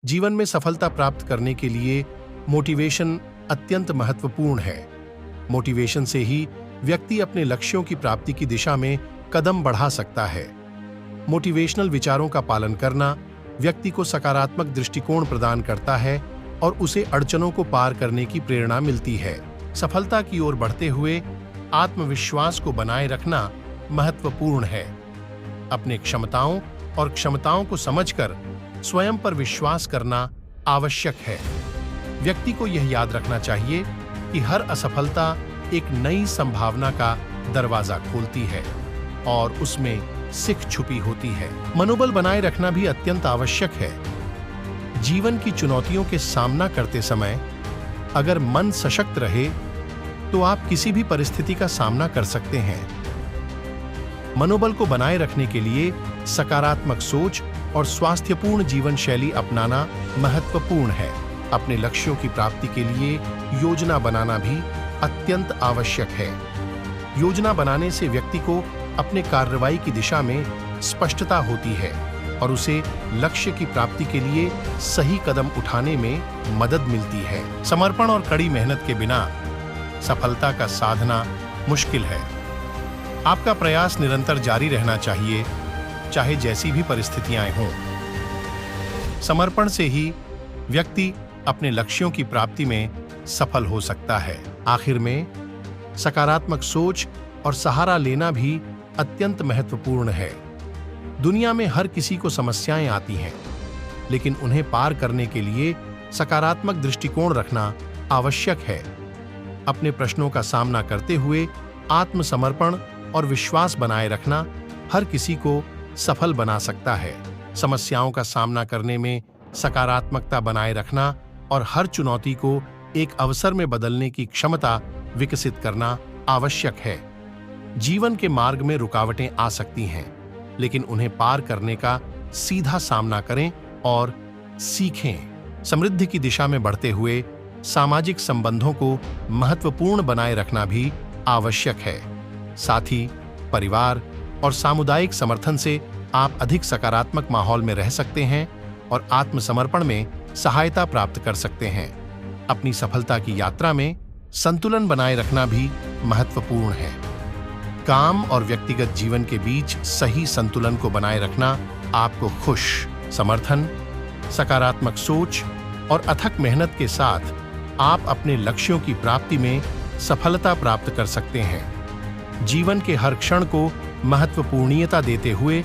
जीवन में सफलता प्राप्त करने के लिए मोटिवेशन अत्यंत महत्वपूर्ण है। मोटिवेशन से ही व्यक्ति अपने लक्ष्यों की प्राप्ति की दिशा में कदम बढ़ा सकता है। मोटिवेशनल विचारों का पालन करना व्यक्ति को सकारात्मक दृष्टिकोण प्रदान करता है और उसे अड़चनों को पार करने की प्रेरणा मिलती है। सफलता की ओर बढ़ते हुए आत्मविश्वास को बनाए रखना महत्वपूर्ण है। अपने क्षमताओं को समझकर स्वयं पर विश्वास करना आवश्यक है। व्यक्ति को यह याद रखना चाहिए कि हर असफलता एक नई संभावना का दरवाजा खोलती है और उसमें सीख छुपी होती है। मनोबल बनाए रखना भी अत्यंत आवश्यक है। जीवन की चुनौतियों के सामना करते समय अगर मन सशक्त रहे तो आप किसी भी परिस्थिति का सामना कर सकते हैं। मनोबल को बनाए रखने के लिए सकारात्मक सोच और स्वास्थ्यपूर्ण जीवन शैली अपनाना महत्वपूर्ण है। अपने लक्ष्यों की प्राप्ति के लिए योजना बनाना भी अत्यंत आवश्यक है। योजना बनाने से व्यक्ति को अपने कार्रवाई की दिशा में स्पष्टता होती है और उसे लक्ष्य की प्राप्ति के लिए सही कदम उठाने में मदद मिलती है। समर्पण और कड़ी मेहनत के बिना सफलता का साधना मुश्किल है। आपका प्रयास निरंतर जारी रहना चाहिए, चाहे जैसी भी परिस्थितियां हों। समर्पण से ही व्यक्ति अपने लक्ष्यों की प्राप्ति में सफल हो सकता है। आखिर में सकारात्मक सोच और सहारा लेना भी अत्यंत महत्वपूर्ण है। दुनिया में हर किसी को समस्याएं आती हैं, लेकिन उन्हें पार करने के लिए सकारात्मक दृष्टिकोण रखना आवश्यक है। अपने प्रश्नों का सामना करते हुए आत्मसमर्पण और विश्वास बनाए रखना हर किसी को सफल बना सकता है। समस्याओं का सामना करने में सकारात्मकता बनाए रखना और हर चुनौती को एक अवसर में बदलने की क्षमता विकसित करना आवश्यक है। जीवन के मार्ग में रुकावटें आ सकती हैं, लेकिन उन्हें पार करने का सीधा सामना करें और सीखें। समृद्धि की दिशा में बढ़ते हुए सामाजिक संबंधों को महत्वपूर्ण बनाए रखना भी आवश्यक है। साथ ही परिवार और सामुदायिक समर्थन से आप अधिक सकारात्मक माहौल में रह सकते हैं और आत्मसमर्पण में सहायता प्राप्त कर सकते हैं। अपनी सफलता की यात्रा में संतुलन बनाए रखना भी महत्वपूर्ण है। काम और व्यक्तिगत जीवन के बीच सही संतुलन को बनाए रखना आपको खुश, समर्थन, सकारात्मक सोच और अथक मेहनत के साथ आप अपने लक्ष्यों की प्राप्ति में सफलता प्राप्त कर सकते हैं। जीवन के हर क्षण को महत्वपूर्णता देते हुए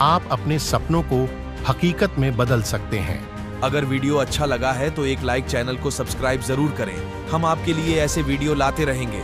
आप अपने सपनों को हकीकत में बदल सकते हैं। अगर वीडियो अच्छा लगा है तो एक लाइक, चैनल को सब्सक्राइब जरूर करें। हम आपके लिए ऐसे वीडियो लाते रहेंगे।